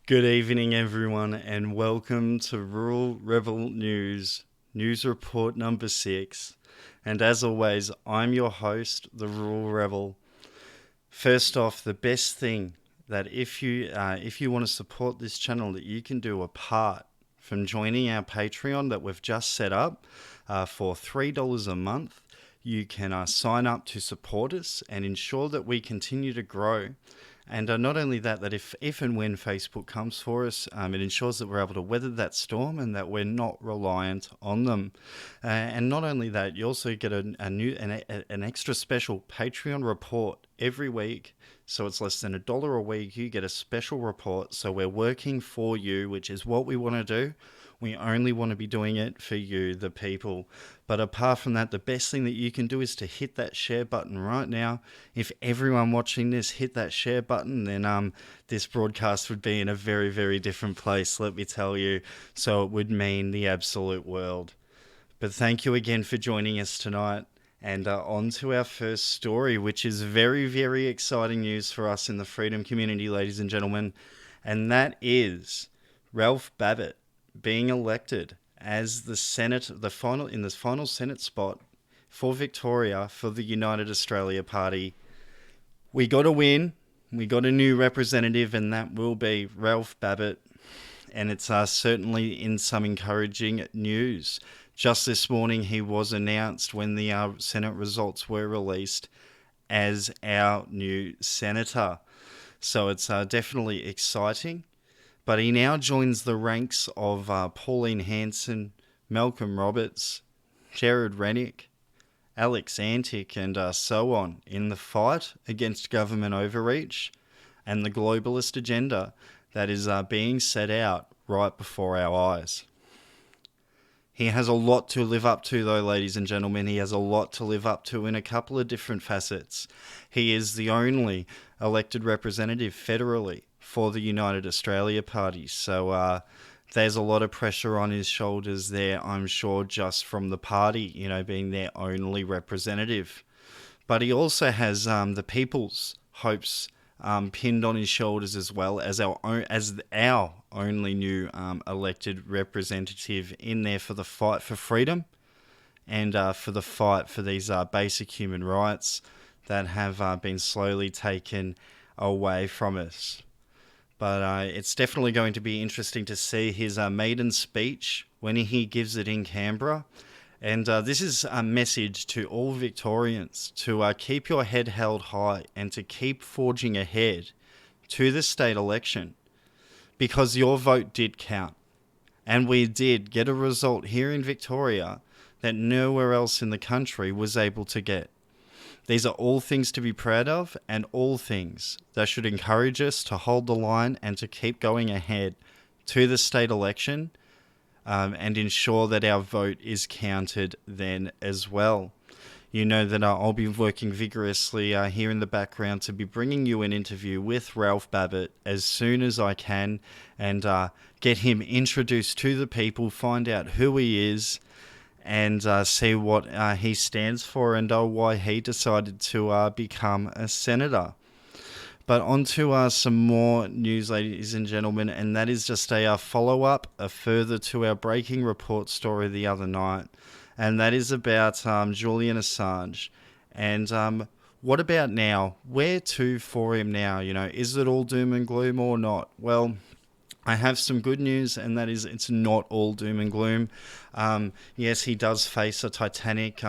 Good evening, everyone, and welcome to Rural Rebel News Report number 6. And as always, I'm your host, the Rural Rebel. First off, the best thing that if you want to support this channel, that you can do apart from joining our Patreon that we've just set up for $3 a month. You can sign up to support us and ensure that we continue to grow. And not only that, that if and when Facebook comes for us, it ensures that we're able to weather that storm and that we're not reliant on them. And not only that, you also get an extra special Patreon report every week. So it's less than $1 a week. You get a special report. So we're working for you, which is what we want to do. We only want to be doing it for you, the people. But apart from that, the best thing that you can do is to hit that share button right now. If everyone watching this hit that share button, then this broadcast would be in a very, very different place, let me tell you. So it would mean the absolute world. But thank you again for joining us tonight. And on to our first story, which is very, very exciting news for us in the freedom community, ladies and gentlemen. And that is Ralph Babett being elected as the final Senate spot for Victoria for the United Australia Party. We got a win. We got a new representative, and that will be Ralph Babett. And it's certainly in some encouraging news. Just this morning, he was announced when the Senate results were released as our new senator. So it's definitely exciting. But he now joins the ranks of Pauline Hanson, Malcolm Roberts, Jared Rennick, Alex Antic, and so on in the fight against government overreach and the globalist agenda that is being set out right before our eyes. He has a lot to live up to, though, ladies and gentlemen. He has a lot to live up to in a couple of different facets. He is the only elected representative federally for the United Australia Party. So there's a lot of pressure on his shoulders there, I'm sure, just from the party, being their only representative. But he also has the people's hopes pinned on his shoulders as well as our only new elected representative in there for the fight for freedom and for the fight for these basic human rights that have been slowly taken away from us. But it's definitely going to be interesting to see his maiden speech when he gives it in Canberra. And this is a message to all Victorians to keep your head held high and to keep forging ahead to the state election, because your vote did count. And we did get a result here in Victoria that nowhere else in the country was able to get. These are all things to be proud of, and all things that should encourage us to hold the line and to keep going ahead to the state election and ensure that our vote is counted then as well. You know that I'll be working vigorously here in the background to be bringing you an interview with Ralph Babett as soon as I can and get him introduced to the people, find out who he is, and see what he stands for and why he decided to become a senator. But on to some more news, ladies and gentlemen, and that is just a follow-up, further to our breaking report story the other night, and that is about Julian Assange. And what about now? Where to for him now? Is it all doom and gloom or not? Well, I have some good news, and that is it's not all doom and gloom. Yes, he does face a titanic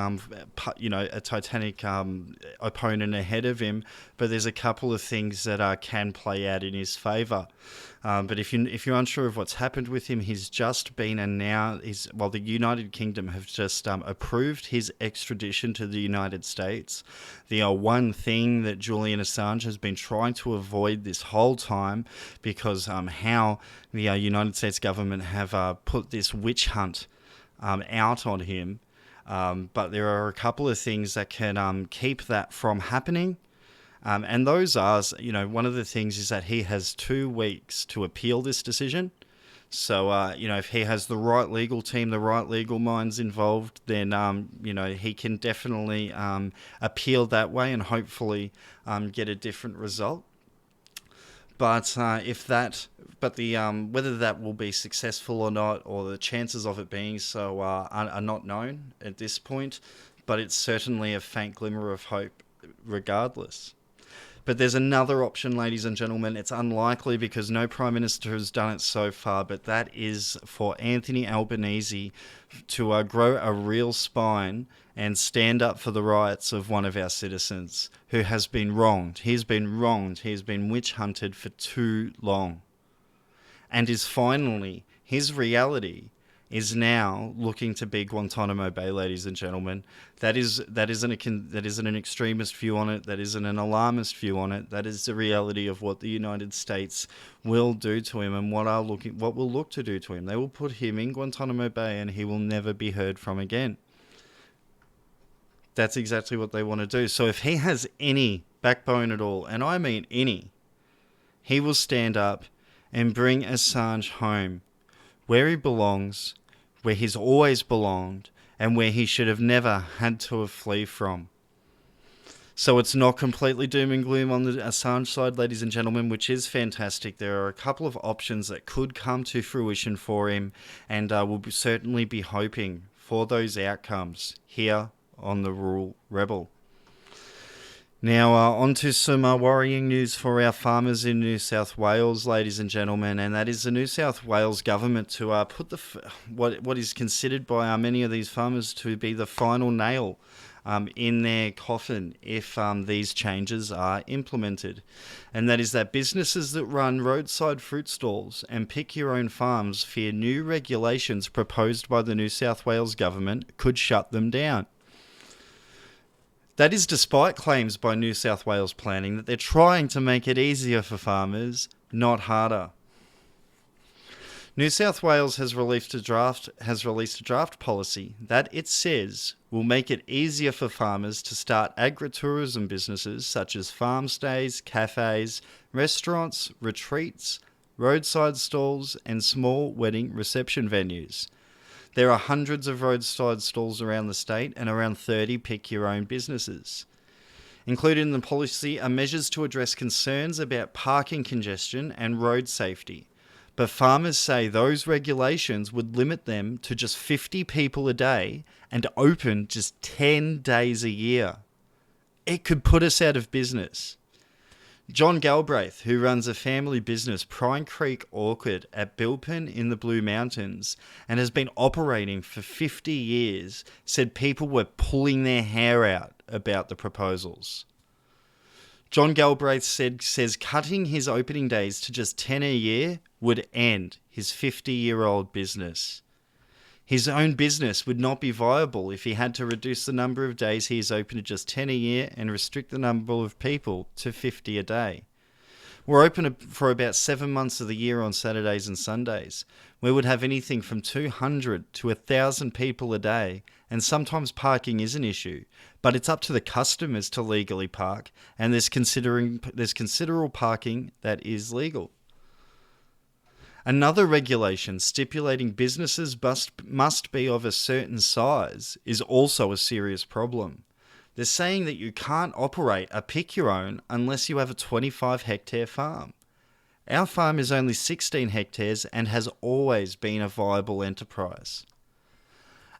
opponent ahead of him, but there's a couple of things that can play out in his favour. But if you're unsure of what's happened with him, he's just been announced. The United Kingdom have just approved his extradition to the United States. The one thing that Julian Assange has been trying to avoid this whole time, because how the United States government have put this witch hunt out on him. But there are a couple of things that can keep that from happening. And those are, one of the things is that he has 2 weeks to appeal this decision. So, if he has the right legal team, the right legal minds involved, then, he can definitely appeal that way and hopefully get a different result. But whether that will be successful or not, or the chances of it being so, are not known at this point. But it's certainly a faint glimmer of hope, regardless. But there's another option, ladies and gentlemen. It's unlikely because no Prime Minister has done it so far, but that is for Anthony Albanese to grow a real spine and stand up for the rights of one of our citizens who has been wronged. He's been wronged. He's been witch hunted for too long. And is finally, his reality is now looking to be Guantanamo Bay, ladies and gentlemen. That isn't an extremist view on it. That isn't an alarmist view on it. That is the reality of what the United States will do to him and what will look to do to him. They will put him in Guantanamo Bay and he will never be heard from again. That's exactly what they want to do. So if he has any backbone at all, and I mean any, he will stand up and bring Assange home where he belongs, where he's always belonged, and where he should have never had to flee from. So it's not completely doom and gloom on the Assange side, ladies and gentlemen, which is fantastic. There are a couple of options that could come to fruition for him, and we'll certainly be hoping for those outcomes here on the Rural Rebel. Now, on to some worrying news for our farmers in New South Wales, ladies and gentlemen, and that is the New South Wales government to put what is considered by many of these farmers to be the final nail in their coffin if these changes are implemented. And that is that businesses that run roadside fruit stalls and pick your own farms fear new regulations proposed by the New South Wales government could shut them down. That is despite claims by New South Wales Planning that they're trying to make it easier for farmers, not harder. New South Wales has released a draft policy that it says will make it easier for farmers to start agritourism businesses such as farm stays, cafes, restaurants, retreats, roadside stalls, and small wedding reception venues. There are hundreds of roadside stalls around the state and around 30 pick-your-own businesses. Included in the policy are measures to address concerns about parking congestion and road safety. But farmers say those regulations would limit them to just 50 people a day and open just 10 days a year. It could put us out of business. John Galbraith, who runs a family business, Pine Creek Orchard at Bilpin in the Blue Mountains, and has been operating for 50 years, said people were pulling their hair out about the proposals. John Galbraith says cutting his opening days to just 10 a year would end his 50-year-old business. His own business would not be viable if he had to reduce the number of days he is open to just 10 a year and restrict the number of people to 50 a day. We're open for about 7 months of the year on Saturdays and Sundays. We would have anything from 200 to 1,000 people a day, and sometimes parking is an issue, but it's up to the customers to legally park, and there's considerable parking that is legal. Another regulation stipulating businesses must be of a certain size is also a serious problem. They're saying that you can't operate a pick-your-own unless you have a 25-hectare farm. Our farm is only 16 hectares and has always been a viable enterprise.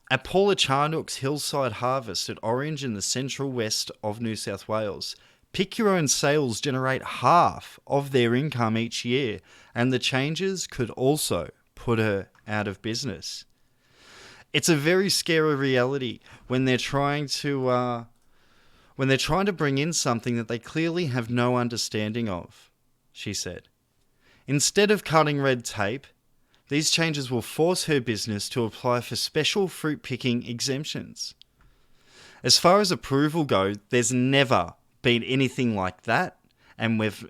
At Paula Charnock's Hillside Harvest at Orange in the central west of New South Wales, pick-your-own sales generate half of their income each year, and the changes could also put her out of business. It's a very scary reality when they're trying to bring in something that they clearly have no understanding of, she said. Instead of cutting red tape, these changes will force her business to apply for special fruit picking exemptions. As far as approval goes, there's never been anything like that, and we've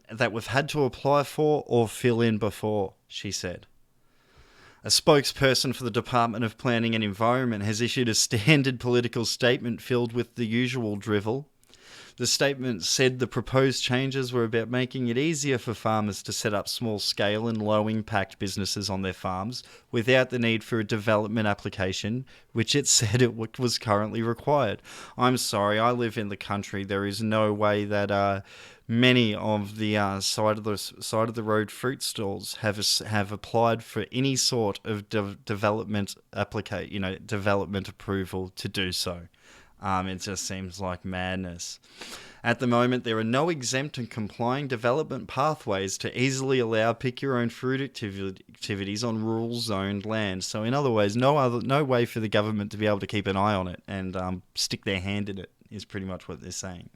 had to apply for or fill in before, she said. A spokesperson for the Department of Planning and Environment has issued a standard political statement filled with the usual drivel. The statement said the proposed changes were about making it easier for farmers to set up small-scale and low-impact businesses on their farms without the need for a development application, which it said it was currently required. I'm sorry, I live in the country. There is no way that Many of the side of the road fruit stalls have applied for any sort of development development approval to do so. It just seems like madness. At the moment, there are no exempt and complying development pathways to easily allow pick-your-own-fruit activities on rural zoned land. So, in other words, no way for the government to be able to keep an eye on it and stick their hand in it is pretty much what they're saying.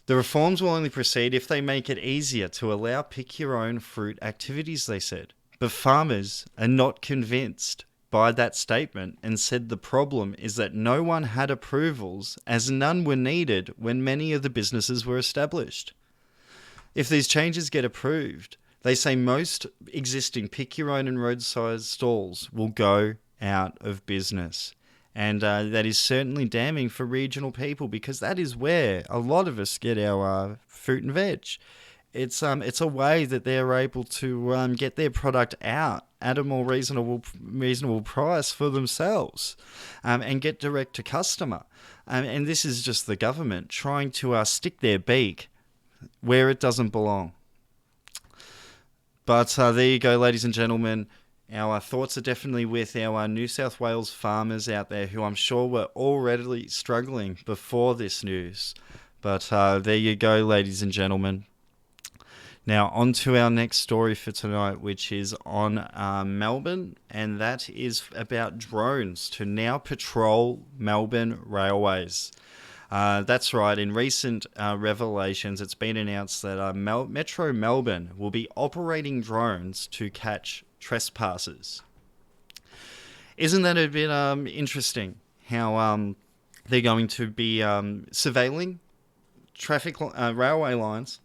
The reforms will only proceed if they make it easier to allow pick-your-own-fruit activities, they said. But farmers are not convinced by that statement and said the problem is that no one had approvals as none were needed when many of the businesses were established. If these changes get approved, they say most existing pick-your-own and roadside stalls will go out of business. And that is certainly damning for regional people because that is where a lot of us get our fruit and veg. It's a way that they're able to get their product out at a more reasonable price for themselves, and get direct to customer. And this is just the government trying to stick their beak where it doesn't belong. But there you go, ladies and gentlemen. Our thoughts are definitely with our New South Wales farmers out there who I'm sure were already struggling before this news. But there you go, ladies and gentlemen. Now, on to our next story for tonight, which is on Melbourne, and that is about drones to now patrol Melbourne railways. That's right, in recent revelations, it's been announced that Metro Melbourne will be operating drones to catch trespassers. Isn't that a bit interesting, how they're going to be surveilling railway lines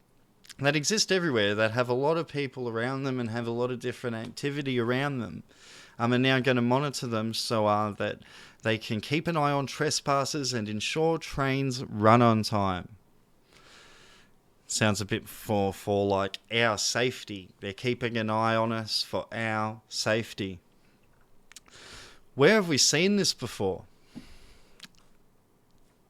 that exist everywhere, that have a lot of people around them and have a lot of different activity around them, and now going to monitor them so that they can keep an eye on trespassers and ensure trains run on time. Sounds a bit for like our safety. They're keeping an eye on us for our safety. Where have we seen this before?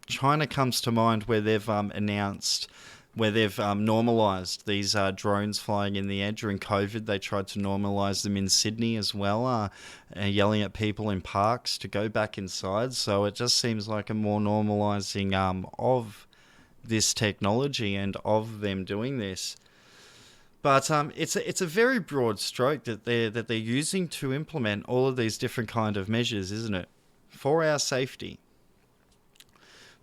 China comes to mind, where they've announced, where they've normalised these drones flying in the air. During COVID, they tried to normalise them in Sydney as well, yelling at people in parks to go back inside. So it just seems like a more normalising of this technology and of them doing this. But it's a very broad stroke that they're using to implement all of these different kind of measures, isn't it, for our safety?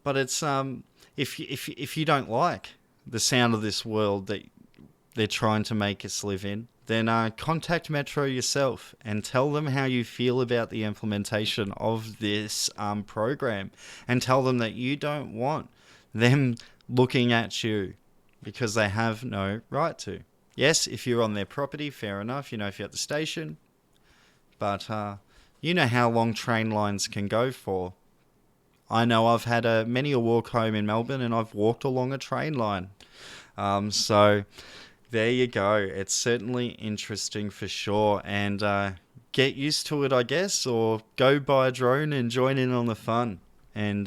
But it's if you don't like the sound of this world that they're trying to make us live in, then contact Metro yourself and tell them how you feel about the implementation of this program, and tell them that you don't want them looking at you because they have no right to. Yes, if you're on their property, fair enough, if you're at the station, but you know how long train lines can go for. I know I've had many a walk home in Melbourne, and I've walked along a train line. So there you go. It's certainly interesting for sure. And get used to it, I guess, or go buy a drone and join in on the fun and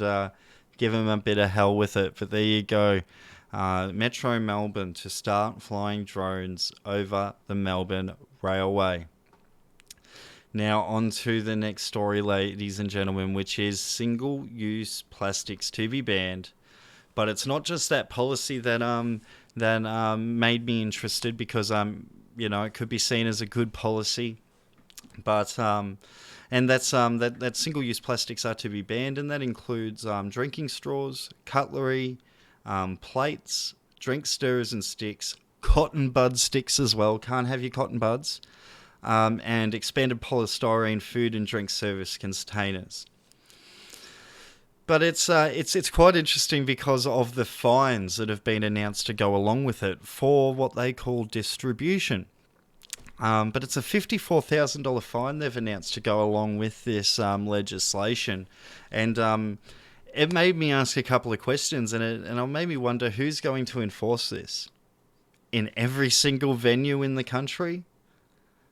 give them a bit of hell with it. But there you go. Metro Melbourne to start flying drones over the Melbourne Railway. Now on to the next story, ladies and gentlemen, which is single-use plastics to be banned. But it's not just that policy that made me interested, because it could be seen as a good policy. But and that's that single-use plastics are to be banned, and that includes drinking straws, cutlery, plates, drink stirrers and sticks, cotton bud sticks as well. Can't have your cotton buds. And expanded polystyrene food and drink service containers. But it's quite interesting because of the fines that have been announced to go along with it for what they call distribution. But it's a $54,000 fine they've announced to go along with this legislation, and it made me ask a couple of questions, and it made me wonder who's going to enforce this in every single venue in the country.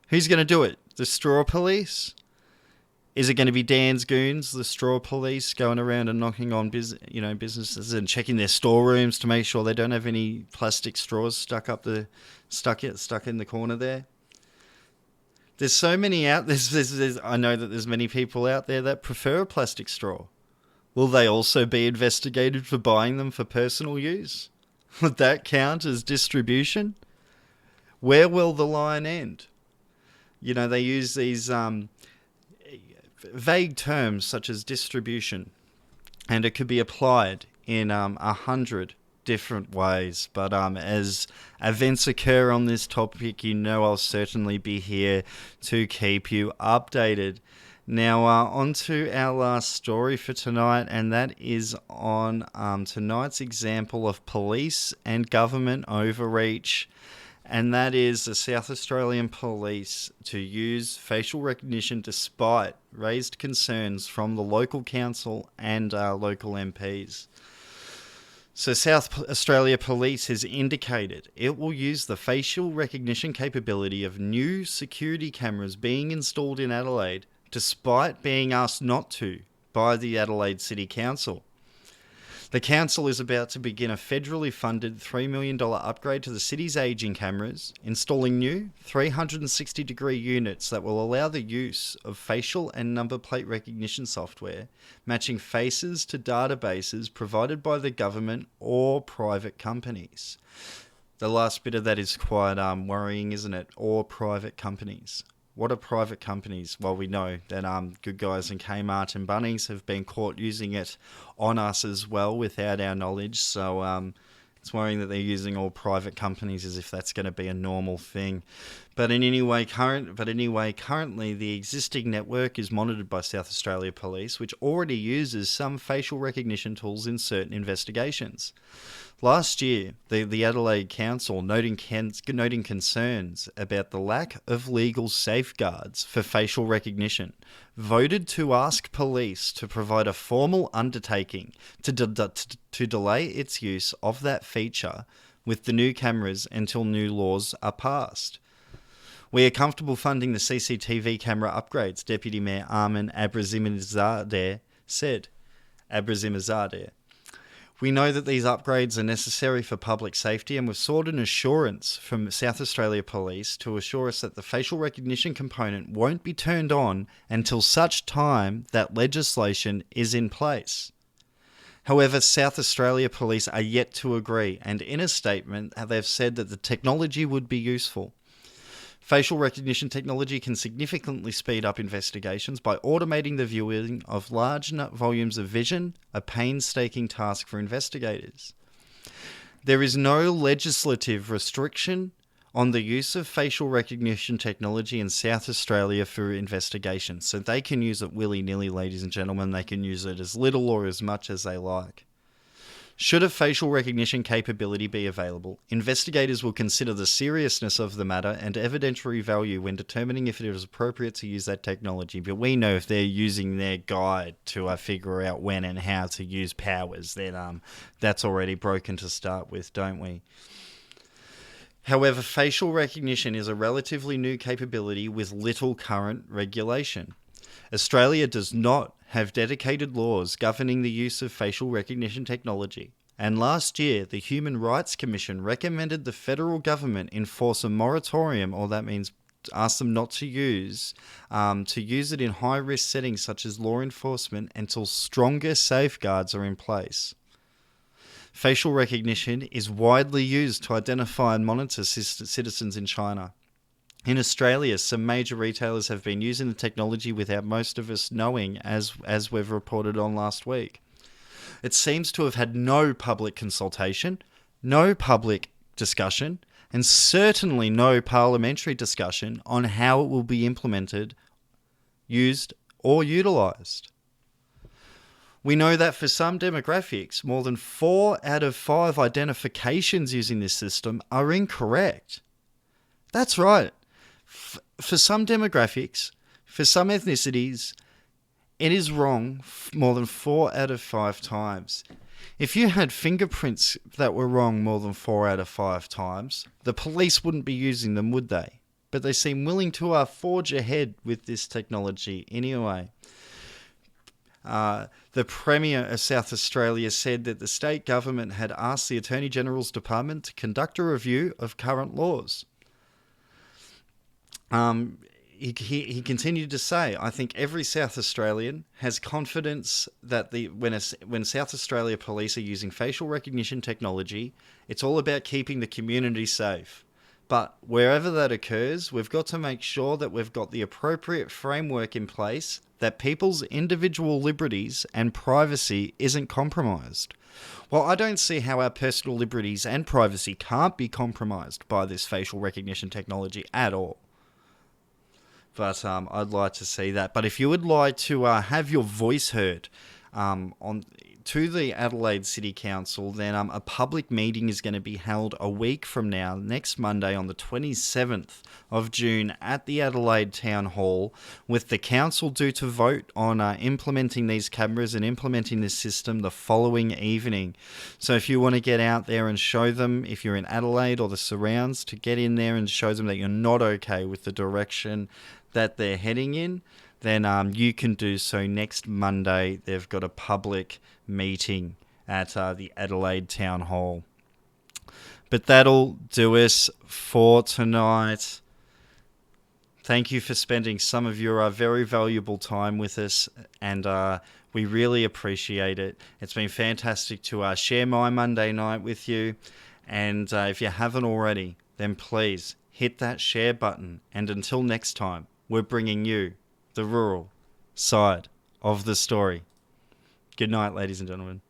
Who's going to do it? The straw police? Is it going to be Dan's goons, the straw police, going around and knocking on businesses and checking their storerooms to make sure they don't have any plastic straws stuck in the corner there? There's so many out. I know that there's many people out there that prefer a plastic straw. Will they also be investigated for buying them for personal use? Would that count as distribution? Where will the line end? They use these vague terms such as distribution, and it could be applied in 100 different ways. But as events occur on this topic, I'll certainly be here to keep you updated. Now, on to our last story for tonight, and that is on tonight's example of police and government overreach. And that is the South Australian Police to use facial recognition despite raised concerns from the local council and local MPs. So South Australia Police has indicated it will use the facial recognition capability of new security cameras being installed in Adelaide, despite being asked not to by the Adelaide City Council. The council is about to begin a federally funded $3 million upgrade to the city's ageing cameras, installing new 360-degree units that will allow the use of facial and number plate recognition software, matching faces to databases provided by the government or private companies. The last bit of that is quite worrying, isn't it? Or private companies. What are private companies? Well, we know that Good Guys and Kmart and Bunnings have been caught using it on us as well without our knowledge. So it's worrying that they're using all private companies as if that's going to be a normal thing. But anyway, currently the existing network is monitored by South Australia Police, which already uses some facial recognition tools in certain investigations. Last year, the Adelaide Council, noting concerns about the lack of legal safeguards for facial recognition, voted to ask police to provide a formal undertaking to delay its use of that feature with the new cameras until new laws are passed. We are comfortable funding the CCTV camera upgrades, Deputy Mayor Armin Abrazimzadeh said. We know that these upgrades are necessary for public safety, and we've sought an assurance from South Australia Police to assure us that the facial recognition component won't be turned on until such time that legislation is in place. However, South Australia Police are yet to agree, and in a statement they've said that the technology would be useful. Facial recognition technology can significantly speed up investigations by automating the viewing of large volumes of vision, a painstaking task for investigators. There is no legislative restriction on the use of facial recognition technology in South Australia for investigations, so they can use it willy-nilly, ladies and gentlemen. They can use it as little or as much as they like. Should a facial recognition capability be available, investigators will consider the seriousness of the matter and evidentiary value when determining if it is appropriate to use that technology. But we know if they're using their guide to figure out when and how to use powers, then that's already broken to start with, don't we? However, facial recognition is a relatively new capability with little current regulation. Australia does not have dedicated laws governing the use of facial recognition technology, and last year the Human Rights Commission recommended the federal government enforce a moratorium, or that means ask them not to use it in high-risk settings such as law enforcement until stronger safeguards are in place. Facial recognition is widely used to identify and monitor citizens in China. In Australia, some major retailers have been using the technology without most of us knowing, as we've reported on last week. It seems to have had no public consultation, no public discussion, and certainly no parliamentary discussion on how it will be implemented, used, or utilised. We know that for some demographics, more than 4 out of 5 identifications using this system are incorrect. That's right. For some demographics, for some ethnicities, it is wrong more than 4 out of 5 times. If you had fingerprints that were wrong more than 4 out of 5 times, the police wouldn't be using them, would they? but they seem willing to forge ahead with this technology anyway. The Premier of South Australia said that the state government had asked the Attorney General's Department to conduct a review of current laws. He continued to say, I think every South Australian has confidence that when South Australia police are using facial recognition technology, it's all about keeping the community safe. But wherever that occurs, we've got to make sure that we've got the appropriate framework in place, that people's individual liberties and privacy isn't compromised. Well, I don't see how our personal liberties and privacy can't be compromised by this facial recognition technology at all. But I'd like to see that. But if you would like to have your voice heard to the Adelaide City Council, then a public meeting is going to be held a week from now, next Monday on the 27th of June at the Adelaide Town Hall, with the council due to vote on implementing these cameras and implementing this system the following evening. So if you want to get out there and show them, if you're in Adelaide or the surrounds, to get in there and show them that you're not okay with the direction that they're heading in, then you can do so next Monday. They've got a public meeting at the Adelaide Town Hall. But that'll do us for tonight. Thank you for spending some of your very valuable time with us, and we really appreciate it. It's been fantastic to share my Monday night with you, and if you haven't already, then please hit that share button, and until next time, we're bringing you the rural side of the story. Good night, ladies and gentlemen.